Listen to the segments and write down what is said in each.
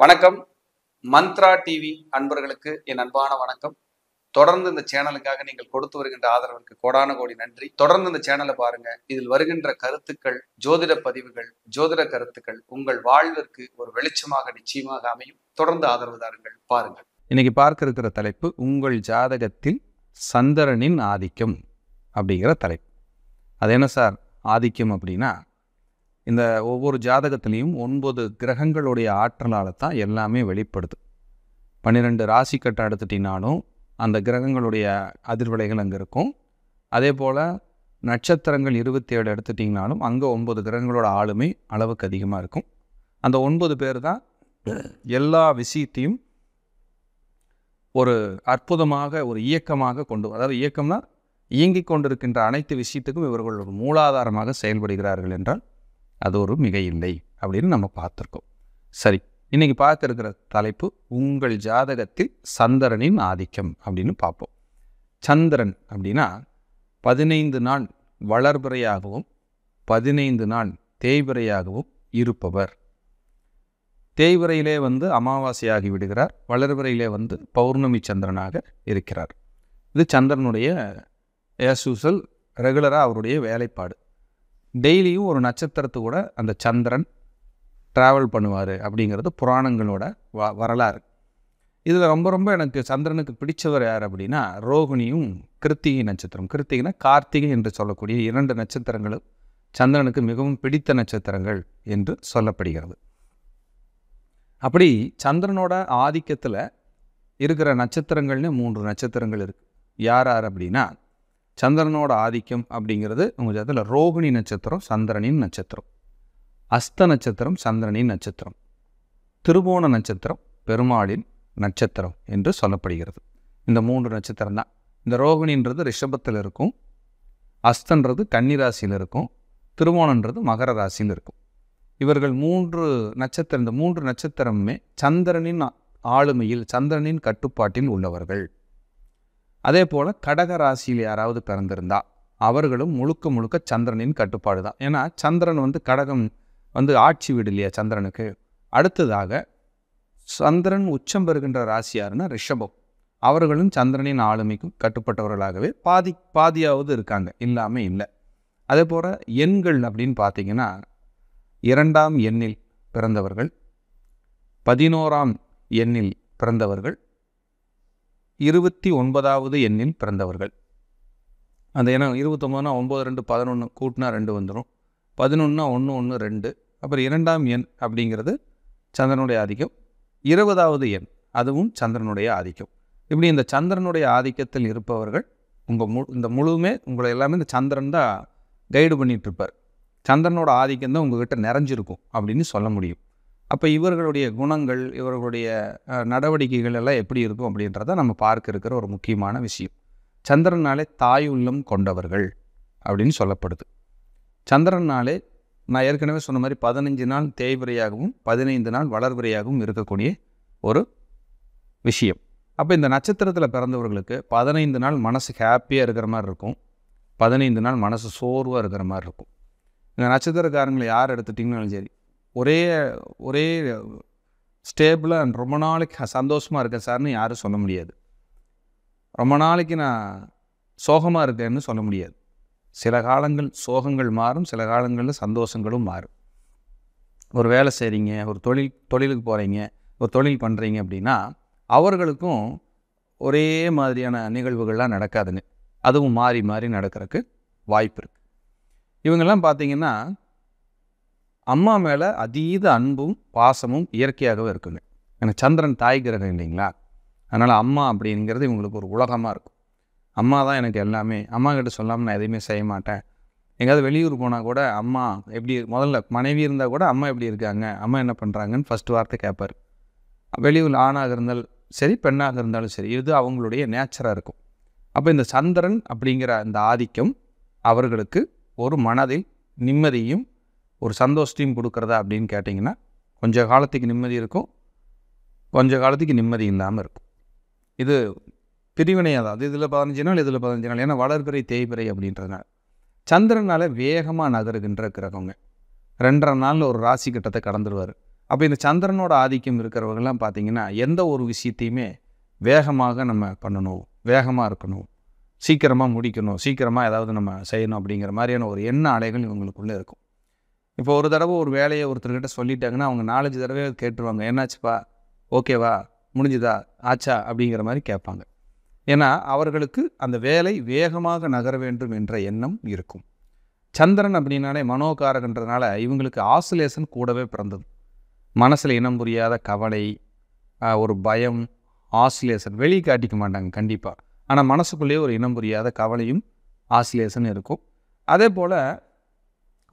வணக்கம். மந்த்ரா டிவி அன்பர்களுக்கு என் அன்பான வணக்கம். தொடர்ந்து இந்த சேனலுக்காக நீங்கள் கொடுத்து வருகின்ற ஆதரவுக்கு கோடான கோடி நன்றி. தொடர்ந்து இந்த சேனலை பாருங்க. இதில் வருகின்ற கருத்துக்கள், ஜோதிட பதிவுகள், ஜோதிட கருத்துக்கள் உங்கள் வாழ்விற்கு ஒரு வெளிச்சமாக நிச்சயமாக அமையும். தொடர்ந்து ஆதரவு தாருங்கள், பாருங்கள். இன்னைக்கு பார்க்க இருக்கிற தலைப்பு உங்கள் ஜாதகத்தில் சந்திரனின் ஆதிக்கம் அப்படிங்கிற தலைப்பு. அது என்ன சார் ஆதிக்கம் அப்படின்னா, இந்த ஒவ்வொரு ஜாதகத்திலையும் 9 கிரகங்களுடைய ஆற்றலால் தான் எல்லாமே வெளிப்படுது. 12 ராசி கட்டம் எடுத்துட்டினாலும் அந்த கிரகங்களுடைய அதிர்வலைகள் அங்கே இருக்கும். அதே போல் நட்சத்திரங்கள் 27 எடுத்துட்டிங்கனாலும் அங்கே 9 கிரகங்களோட ஆளுமை அளவுக்கு அதிகமாக இருக்கும். அந்த 9 பேர் தான் எல்லா விஷயத்தையும் ஒரு அற்புதமாக ஒரு இயக்கமாக அதாவது இயக்கம்னா இயங்கிக் கொண்டிருக்கின்ற அனைத்து விஷயத்துக்கும் இவர்கள் ஒரு மூலாதாரமாக செயல்படுகிறார்கள் என்றால் அது ஒரு மிக இல்லை அப்படின்னு நம்ம பார்த்துருக்கோம். சரி, இன்னைக்கு பார்க்க இருக்கிற தலைப்பு உங்கள் ஜாதகத்தில் சந்திரனின் ஆதிக்கம் அப்படின்னு பார்ப்போம். சந்திரன் அப்படின்னா 15 நாள் வளர்பிறையாகவும் 15 நாள் தேய்பிறையாகவும் இருப்பவர். தேய்பிறையிலே அமாவாசையாகி விடுகிறார், வளர்பிறையிலே பௌர்ணமி சந்திரனாக இருக்கிறார். இது சந்திரனுடைய யூசுவல் ரெகுலராக அவருடைய வேலைப்பாடு. டெய்லியும் ஒரு நட்சத்திரத்து கூட அந்த சந்திரன் ட்ராவல் பண்ணுவார் அப்படிங்கிறது புராணங்களோட வரலாறு. இதில் ரொம்ப எனக்கு சந்திரனுக்கு பிடிச்சவர் யார் அப்படின்னா ரோகிணியும் கிருத்திகை நட்சத்திரம். கிருத்திகைனா கார்த்திகை என்று சொல்லக்கூடிய 2 நட்சத்திரங்களும் சந்திரனுக்கு மிகவும் பிடித்த நட்சத்திரங்கள் என்று சொல்லப்படுகிறது. அப்படி சந்திரனோட ஆதிக்கத்தில் இருக்கிற நட்சத்திரங்கள்னு 3 நட்சத்திரங்கள் இருக்குது. யார் அப்படின்னா, சந்திரனோட ஆதிக்கம் அப்படிங்கிறது உங்கள் ஜாதகத்தில் ரோகிணி நட்சத்திரம் சந்திரனின் நட்சத்திரம், அஸ்த நட்சத்திரம் சந்திரனின் நட்சத்திரம், திருவோண நட்சத்திரம் பெருமாளின் நட்சத்திரம் என்று சொல்லப்படுகிறது. இந்த 3 நட்சத்திரம் தான். இந்த ரோகிணின்றது ரிஷபத்தில் இருக்கும், அஸ்தன்றது கன்னி ராசியில் இருக்கும், திருவோணன்றது மகர ராசியில் இருக்கும். இவர்கள் 3 நட்சத்திரம், இந்த 3 நட்சத்திரமுமே சந்திரனின் ஆளுமையில் சந்திரனின் கட்டுப்பாட்டில் உள்ளவர்கள். அதே போல் கடக ராசியில் யாராவது பிறந்திருந்தா அவர்களும் முழுக்க சந்திரனின் கட்டுப்பாடு தான். ஏன்னா சந்திரன் கடகம் ஆட்சி வீடு இல்லையா சந்திரனுக்கு. அடுத்ததாக சந்திரன் உச்சம் பெறுகின்ற ராசி யாருன்னா ரிஷபம். அவர்களும் சந்திரனின் ஆளுமைக்கும் கட்டுப்பட்டவர்களாகவே பாதியாவது இருக்காங்க, இல்லாமல் இல்லை. அதே போல் எண்கள் அப்படின்னு பார்த்தீங்கன்னா 2ஆம் எண்ணில் பிறந்தவர்கள், 11ஆம் எண்ணில் பிறந்தவர்கள், 29வது எண்ணில் பிறந்தவர்கள். அந்த ஏன்னா 29னா 9 2 11 கூட்டினா 2 வந்துடும். 11னா 1 1 2. அப்புறம் 2ஆம் எண் அப்படிங்கிறது சந்திரனுடைய ஆதிக்கம். 20வது எண் அதுவும் சந்திரனுடைய ஆதிக்கம். இப்படி இந்த சந்திரனுடைய ஆதிக்கத்தில் இருப்பவர்கள் இந்த முழுமே உங்களை எல்லாமே இந்த சந்திரன் தான் கைடு பண்ணிகிட்டு இருப்பார். சந்திரனோட ஆதிக்கம் தான் உங்கள்கிட்ட நிறைஞ்சிருக்கும் அப்படின்னு சொல்ல முடியும். அப்போ இவர்களுடைய குணங்கள், இவர்களுடைய நடவடிக்கைகள் எல்லாம் எப்படி இருக்கும் அப்படின்றத நம்ம பார்க்க இருக்கிற ஒரு முக்கியமான விஷயம். சந்திரனாலே தாய் உள்ளம் கொண்டவர்கள் அப்படின்னு சொல்லப்படுது. சந்திரனாலே நான் ஏற்கனவே சொன்ன மாதிரி 15 நாள் தேய்பிறையாகவும் 15 நாள் வளர்பிறையாகவும் இருக்கக்கூடிய ஒரு விஷயம். அப்போ இந்த நட்சத்திரத்தில் பிறந்தவர்களுக்கு 15 நாள் மனசு ஹாப்பியாக இருக்கிற மாதிரி இருக்கும், 15 நாள் மனசு சோர்வாக இருக்கிற மாதிரி இருக்கும். இந்த நட்சத்திரக்காரங்களை யார் எடுத்துட்டிங்கனாலும் சரி, ஒரே ஸ்டேபிளாக ரொம்ப நாளைக்கு சந்தோஷமாக இருக்கேன் சார்னு யாரும் சொல்ல முடியாது. ரொம்ப நாளைக்கு நான் சோகமாக இருக்கேன்னு சொல்ல முடியாது. சில காலங்கள் சோகங்கள் மாறும், சில காலங்களில் சந்தோஷங்களும் மாறும். ஒரு வேலை செய்கிறீங்க, ஒரு தொழிலுக்கு போகிறீங்க, ஒரு தொழில் பண்ணுறீங்க அப்படின்னா அவர்களுக்கும் ஒரே மாதிரியான நிகழ்வுகள்லாம் நடக்காதுங்க. அதுவும் மாறி மாறி நடக்கிறதுக்கு வாய்ப்பு இருக்குது. இவங்கெல்லாம் பார்த்தீங்கன்னா அம்மா மேலே அதீத அன்பும் பாசமும் இயற்கையாகவே இருக்குங்க. எனக்கு சந்திரன் தாய் கிரகம் இல்லைங்களா, அதனால் அம்மா அப்படிங்கிறது இவங்களுக்கு ஒரு உலகமாக இருக்கும். அம்மா தான் எனக்கு எல்லாமே, அம்மா கிட்ட சொல்லாமல் நான் எதையுமே செய்ய மாட்டேன். எங்கேயாவது வெளியூர் போனால் கூட அம்மா எப்படி, முதல்ல மனைவி இருந்தால் கூட அம்மா எப்படி இருக்காங்க, அம்மா என்ன பண்ணுறாங்கன்னு ஃபஸ்ட்டு வார்த்தை கேட்பார். வெளியூர் ஆணாக இருந்தாலும் சரி பெண்ணாக இருந்தாலும் சரி, இது அவங்களுடைய நேச்சராக இருக்கும். அப்போ இந்த சந்திரன் அப்படிங்கிற அந்த ஆதிக்கம் அவர்களுக்கு ஒரு மனதில் நிம்மதியும் ஒரு சந்தோஷத்தையும் கொடுக்குறதா அப்படின்னு கேட்டிங்கன்னா கொஞ்சம் காலத்துக்கு நிம்மதி இருக்கும், கொஞ்சம் காலத்துக்கு நிம்மதி இல்லாமல் இருக்கும். இது பிரிவினையாக தான். இதில் 15 நாள் இதில் 15 நாள். ஏன்னா வளர்பிறை தேய்பிறை அப்படின்றதுனால சந்திரனால் வேகமாக நகருகின்ற கிரகங்க. 2.5 நாளில் ஒரு ராசி கட்டத்தை கடந்துருவார். அப்போ இந்த சந்திரனோட ஆதிக்கம் இருக்கிறவங்கெல்லாம் பார்த்திங்கன்னா எந்த ஒரு விஷயத்தையுமே வேகமாக நம்ம பண்ணணும், வேகமாக இருக்கணும், சீக்கிரமாக முடிக்கணும், சீக்கிரமாக ஏதாவது நம்ம செய்யணும் அப்படிங்கிற மாதிரியான ஒரு எண்ண அலைகள் இவங்களுக்குள்ளே இருக்கும். இப்போ ஒரு தடவை ஒரு வேலையை ஒருத்தர்கிட்ட சொல்லிட்டாங்கன்னா அவங்க 4-5 தடவை கேட்டுருவாங்க, என்னாச்சுப்பா, ஓகேவா, முடிஞ்சுதா, ஆச்சா அப்படிங்கிற மாதிரி கேட்பாங்க. ஏன்னா அவர்களுக்கு அந்த வேலை வேகமாக நகர வேண்டும் என்ற எண்ணம் இருக்கும். சந்திரன் அப்படின்னாலே மனோகாரகன்றதுனால இவங்களுக்கு ஆசிலேஷன் கூடவே பிறந்தது. மனசில் இனம் புரியாத கவலை, ஒரு பயம், ஆசிலேஷன் வெளியே காட்டிக்க மாட்டாங்க கண்டிப்பாக. ஆனால் மனசுக்குள்ளேயே ஒரு இனம் புரியாத கவலையும் ஆசிலேஷன் இருக்கும். அதே போல்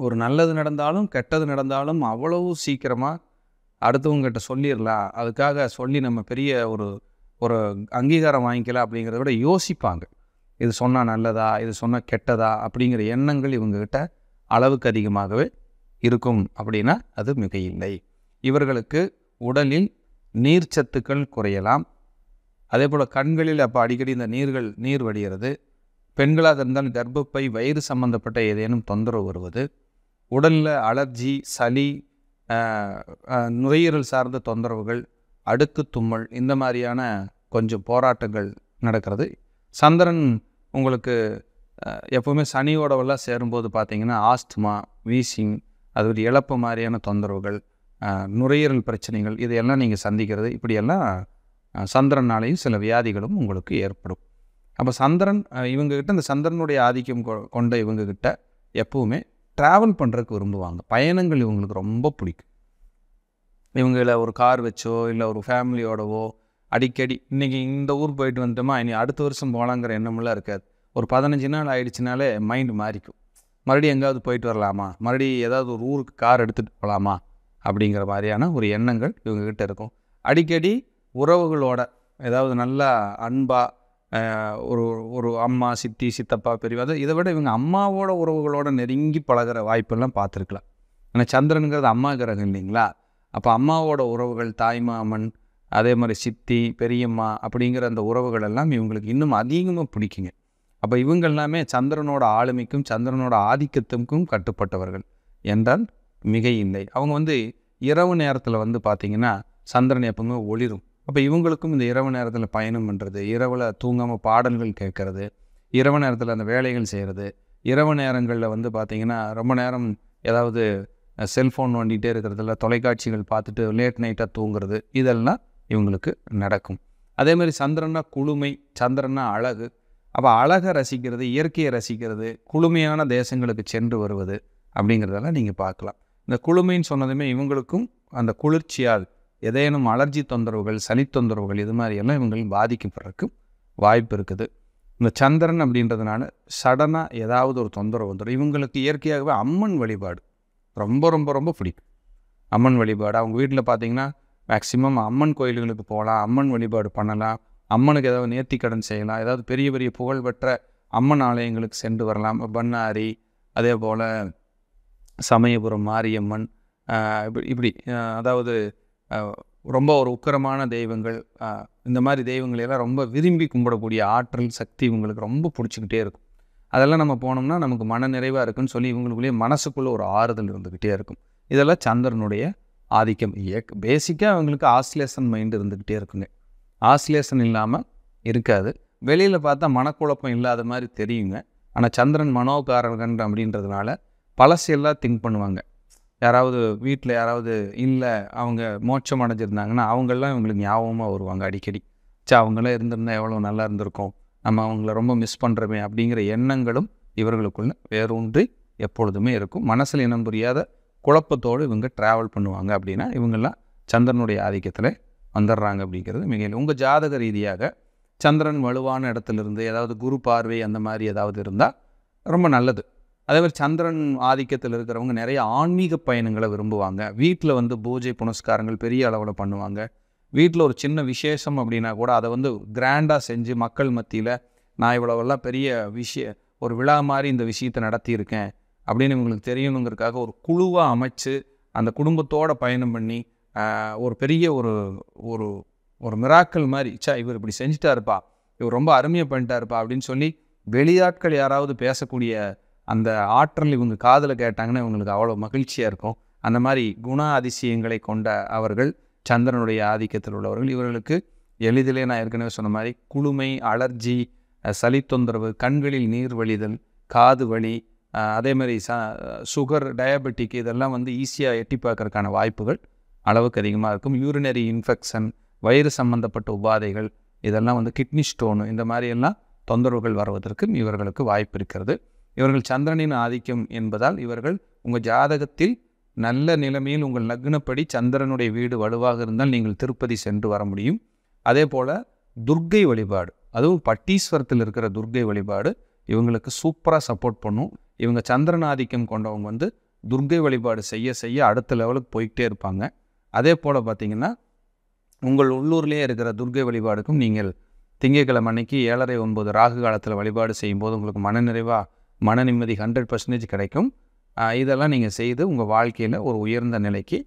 ஒரு நல்லது நடந்தாலும் கெட்டது நடந்தாலும் அவ்வளவு சீக்கிரமாக அடுத்தவங்ககிட்ட சொல்லிடலாம், அதுக்காக சொல்லி நம்ம பெரிய ஒரு ஒரு அங்கீகாரம் வாங்கிக்கலாம் அப்படிங்கிறத விட யோசிப்பாங்க. இது சொன்னால் நல்லதா, இது சொன்னால் கெட்டதா அப்படிங்கிற எண்ணங்கள் இவங்ககிட்ட அளவுக்கு அதிகமாகவே இருக்கும் அப்படின்னா அது மிகையில்லை. இவர்களுக்கு உடலில் நீர்ச்சத்துக்கள் குறையலாம். அதே போல் கண்களில் அப்போ அடிக்கடி இந்த நீர் வடிகிறது. பெண்களாக இருந்தால் கர்ப்பப்பை, வயிறு சம்பந்தப்பட்ட ஏதேனும் தொந்தரவு வருவது, உடலில் அலர்ஜி, சளி, நுரையீரல் சார்ந்த தொந்தரவுகள், அடுக்கு தும்மல், இந்த மாதிரியான கொஞ்சம் போராட்டங்கள் நடக்கிறது. சந்திரன் உங்களுக்கு எப்போவுமே சனியோடவெல்லாம் சேரும்போது பார்த்திங்கன்னா ஆஸ்துமா, வீசிங், அது ஒரு இழப்பு மாதிரியான தொந்தரவுகள், நுரையீரல் பிரச்சனைகள், இதையெல்லாம் நீங்கள் சந்திக்கிறது. இப்படியெல்லாம் சந்திரனாலேயும் சில வியாதிகளும் உங்களுக்கு ஏற்படும். அப்போ சந்திரன் இவங்ககிட்ட இந்த சந்திரனுடைய ஆதிக்கம் கொண்ட இவங்ககிட்ட எப்போவுமே ட்ராவல் பண்ணுறதுக்கு விரும்புவாங்க. பயணங்கள் இவங்களுக்கு ரொம்ப பிடிக்கும். இவங்கள ஒரு கார் வச்சோ இல்லை ஒரு ஃபேமிலியோடவோ அடிக்கடி இன்றைக்கி இந்த ஊர் போயிட்டு வந்துட்டோமா, இனி அடுத்த வருஷம் போகலாங்கிற எண்ணமெல்லாம் இருக்காது. ஒரு 15 நாள் ஆகிடுச்சினாலே மைண்டு மாறிக்கும். மறுபடியும் எங்கேயாவது போயிட்டு வரலாமா, மறுபடியும் ஏதாவது ஒரு ஊருக்கு கார் எடுத்துகிட்டு போகலாமா அப்படிங்கிற மாதிரியான ஒரு எண்ணங்கள் இவங்ககிட்ட இருக்கும். அடிக்கடி உறவுகளோட ஏதாவது நல்லா அன்பாக ஒரு ஒரு அம்மா, சித்தி, சித்தப்பா, பெரியவா, இதை விட இவங்க அம்மாவோட உறவுகளோட நெருங்கி பழகிற வாய்ப்பெல்லாம் பார்த்துருக்கலாம். ஏன்னா சந்திரனுங்கிறது அம்மா கிரகம் இல்லைங்களா. அப்போ அம்மாவோட உறவுகள், தாய்மாமன், அதே மாதிரி சித்தி, பெரியம்மா அப்படிங்கிற அந்த உறவுகள் எல்லாம் இவங்களுக்கு இன்னும் அதிகமாக பிடிக்குங்க. அப்போ இவங்க எல்லாமே சந்திரனோட ஆளுமைக்கும் சந்திரனோட ஆதிக்கத்துக்கும் கட்டுப்பட்டவர்கள் என்றால் மிக இல்லை. அவங்க இரவு நேரத்தில் பார்த்திங்கன்னா சந்திரன் எப்பவுமே ஒளிரும். அப்போ இவங்களுக்கும் இந்த இரவு நேரத்தில் பயணம் பண்ணுறது, இரவில் தூங்காமல் பாடல்கள் கேட்கறது, இரவு நேரத்தில் அந்த வேலைகள் செய்கிறது, இரவு நேரங்களில் பார்த்திங்கன்னா ரொம்ப நேரம் ஏதாவது செல்ஃபோன் வண்டிகிட்டே இருக்கிறதில்ல, தொலைக்காட்சிகள் பார்த்துட்டு லேட் நைட்டாக தூங்குறது, இதெல்லாம் இவங்களுக்கு நடக்கும். அதேமாதிரி சந்திரன்னா குளுமை, சந்திரன்னா அழகு. அப்போ அழகை ரசிக்கிறது, இயற்கையை ரசிக்கிறது, குளுமையான தேசங்களுக்கு சென்று வருவது அப்படிங்கிறதெல்லாம் நீங்கள் பார்க்கலாம். இந்த குளுமைன்னு சொன்னதுமே இவங்களுக்கும் அந்த குளிர்ச்சியால் ஏதேனும் அலர்ஜி தொந்தரவுகள், சளி தொந்தரவுகள், இது மாதிரியெல்லாம் இவங்க பாதிக்கப்படுறதுக்கு வாய்ப்பு இருக்குது. இந்த சந்திரன் அப்படின்றதுனால சடனாக ஏதாவது ஒரு தொந்தரவு வந்துடும். இவங்களுக்கு இயற்கையாகவே அம்மன் வழிபாடு ரொம்ப ரொம்ப ரொம்ப பிடிக்கும். அம்மன் வழிபாடு அவங்க வீட்டில் பார்த்திங்கன்னா மேக்சிமம் அம்மன் கோயில்களுக்கு போகலாம், அம்மன் வழிபாடு பண்ணலாம், அம்மனுக்கு ஏதாவது நேர்த்திக்கடன் செய்யலாம், ஏதாவது பெரிய பெரிய புகழ்பெற்ற அம்மன் ஆலயங்களுக்கு சென்று வரலாம். பண்ணாரி, அதே போல் சமயபுரம் மாரியம்மன், இப்படி அதாவது ரொம்ப ஒரு உக்கிரமான தெய்வங்கள், இந்த மாதிரி தெய்வங்களையெல்லாம் ரொம்ப விரும்பி கும்பிடக்கூடிய ஆற்றல், சக்தி இவங்களுக்கு ரொம்ப பிடிச்சிக்கிட்டே இருக்கும். அதெல்லாம் நம்ம போனோம்னா நமக்கு மன நிறைவாக இருக்குன்னு சொல்லி இவங்களுக்குள்ளேயே மனசுக்குள்ளே ஒரு ஆறுதல் இருந்துக்கிட்டே இருக்கும். இதெல்லாம் சந்திரனுடைய ஆதிக்கம். பேசிக்காக அவங்களுக்கு ஆசிலேஷன் மைண்டு இருந்துக்கிட்டே இருக்குங்க. ஆசிலேஷன் இல்லாமல் இருக்காது. வெளியில் பார்த்தா மனக்குழப்பம் இல்லாத மாதிரி தெரியுங்க. ஆனால் சந்திரன் மனோகாரகன் அப்படின்றதுனால பழசெல்லாம் திங்க் பண்ணுவாங்க. யாராவது வீட்டில் யாராவது இல்லை, அவங்க மோட்சம் அடைஞ்சிருந்தாங்கன்னா அவங்கெல்லாம் இவங்களுக்கு ஞாபகமாக வருவாங்க அடிக்கடி. அவங்களாம் இருந்திருந்தால் எவ்வளோ நல்லா இருந்திருக்கும், நம்ம அவங்கள ரொம்ப மிஸ் பண்ணுறோமே அப்படிங்கிற எண்ணங்களும் இவர்களுக்குள்ள வேரூன்றி எப்பொழுதுமே இருக்கும். மனசில் இனம் புரியாத குழப்பத்தோடு இவங்க ட்ராவல் பண்ணுவாங்க. அப்படின்னா இவங்கெல்லாம் சந்திரனுடைய ஆதிக்கத்தில் வந்துடுறாங்க அப்படிங்கிறது மிக. உங்கள் ஜாதக ரீதியாக சந்திரன் வலுவான இடத்துலேருந்து ஏதாவது குரு பார்வை அந்த மாதிரி ஏதாவது இருந்தால் ரொம்ப நல்லது. அதே மாதிரி சந்திரன் ஆதிக்கத்தில் இருக்கிறவங்க நிறைய ஆன்மீக பயணங்களை விரும்புவாங்க. வீட்டில் பூஜை புனஸ்காரங்கள் பெரிய அளவில் பண்ணுவாங்க. வீட்டில் ஒரு சின்ன விசேஷம் அப்படின்னா கூட அதை கிராண்டாக செஞ்சு மக்கள் மத்தியில் நான் இவ்வளவெல்லாம் பெரிய ஒரு விழா மாதிரி இந்த விஷயத்தை நடத்தியிருக்கேன் அப்படின்னு இவங்களுக்கு தெரியணுங்கிறதுக்காக ஒரு குழுவாக அமைச்சு அந்த குடும்பத்தோடு பயணம் பண்ணி ஒரு பெரிய ஒரு ஒரு ஒரு மிராக்கள் மாதிரி, இவர் இப்படி செஞ்சுட்டாருப்பா, இவர் ரொம்ப அருமையாக பண்ணிட்டாருப்பா அப்படின்னு சொல்லி வெளியாட்கள் யாராவது பேசக்கூடிய அந்த ஆற்றல் இவங்க காதில் கேட்டாங்கன்னா இவங்களுக்கு அவ்வளோ மகிழ்ச்சியாக இருக்கும். அந்த மாதிரி குண அதிசயங்களை கொண்ட அவர்கள் சந்திரனுடைய ஆதிக்கத்தில் உள்ளவர்கள். இவர்களுக்கு எளிதிலே நான் ஏற்கனவே சொன்ன மாதிரி குளுமை, அலர்ஜி, சளி தொந்தரவு, கண்களில் நீர் வழிதல், காது வலி, அதே மாதிரி சுகர், டயபெட்டிக் இதெல்லாம் வந்து ஈஸியாக எட்டி பார்க்கறதுக்கான வாய்ப்புகள் அளவுக்கு அதிகமாக இருக்கும். யூரினரி இன்ஃபெக்ஷன், வயிறு சம்பந்தப்பட்ட உபாதைகள், இதெல்லாம் வந்து கிட்னி ஸ்டோனு, இந்த மாதிரியெல்லாம் தொந்தரவுகள் வருவதற்கும் இவர்களுக்கு வாய்ப்பு இருக்கிறது. இவர்கள் சந்திரனின் ஆதிக்கம் என்பதால் இவர்கள் உங்கள் ஜாதகத்தில் நல்ல நிலைமையில் உங்கள் லக்னப்படி சந்திரனுடைய வீடு வலுவாக இருந்தால் நீங்கள் திருப்பதி சென்று வர முடியும். அதே போல் துர்க்கை வழிபாடு, அதுவும் பட்டீஸ்வரத்தில் இருக்கிற துர்க்கை வழிபாடு இவங்களுக்கு சூப்பராக சப்போர்ட் பண்ணும். இவங்க சந்திரன் ஆதிக்கம் கொண்டவங்க வந்து துர்க்கை வழிபாடு செய்ய செய்ய அடுத்த லெவலுக்கு போய்கிட்டே இருப்பாங்க. அதே போல் பார்த்திங்கன்னா உங்கள் உள்ளூர்லேயே இருக்கிற துர்க்கை வழிபாடுக்கும் நீங்கள் திங்கட்கிழமை அன்னைக்கு 7:30-9 ராகு காலத்தில் வழிபாடு செய்யும்போது உங்களுக்கு மனநிறைவாக மன நிம்மதி 100% கிடைக்கும். இதெல்லாம் நீங்கள் செய்து உங்கள் வாழ்க்கையில் ஒரு உயர்ந்த நிலைக்கு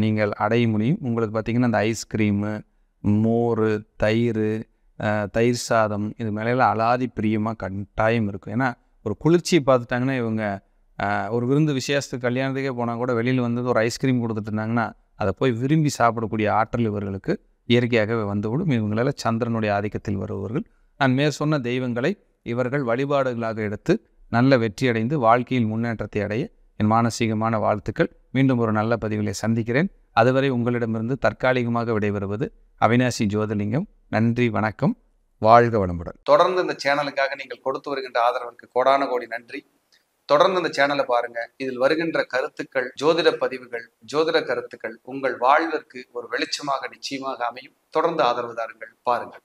நீங்கள் அடைய முடியும். உங்களுக்கு பார்த்திங்கன்னா இந்த ஐஸ்கிரீமு, மோர், தயிர் சாதம் இது மேலெல்லாம் அலாதி பிரியமாக கட்டாயம் இருக்கும். ஏன்னா ஒரு குளிர்ச்சியை பார்த்துட்டாங்கன்னா இவங்க ஒரு விருந்து விசேஷத்துக்கு கல்யாணத்துக்கே போனால் கூட வெளியில் வந்து ஒரு ஐஸ்கிரீம் கொடுத்துட்டு இருந்தாங்கன்னா அதை போய் விரும்பி சாப்பிடக்கூடிய ஆற்றல் இவர்களுக்கு இயற்கையாகவே வந்துவிடும். இவங்களால் சந்திரனுடைய ஆதிக்கத்தில் வருபவர்கள். நான் மேற் சொன்ன தெய்வங்களை இவர்கள் வழிபாடுகளாக எடுத்து நல்ல வெற்றியடைந்து வாழ்க்கையில் முன்னேற்றத்தை அடைய என் மானசீகமான வாழ்த்துக்கள். மீண்டும் ஒரு நல்ல பதிவிலை சந்திக்கிறேன். அதுவரை உங்களிடமிருந்து தற்காலிகமாக விடைபெறுவது அவினாசி ஜோதிலிங்கம். நன்றி, வணக்கம், வாழ்க வளமுடன். தொடர்ந்து இந்த சேனலுக்காக நீங்கள் கொடுத்து வருகின்ற ஆதரவுக்கு கோடான கோடி நன்றி. தொடர்ந்து இந்த சேனலை பாருங்க. இதில் வருகின்ற கருத்துக்கள், ஜோதிட பதிவுகள், ஜோதிட கருத்துக்கள் உங்கள் வாழ்விற்கு ஒரு வெளிச்சமாக நிச்சயமாக அமையும். தொடர்ந்து ஆதரவு தாருங்கள், பாருங்கள்.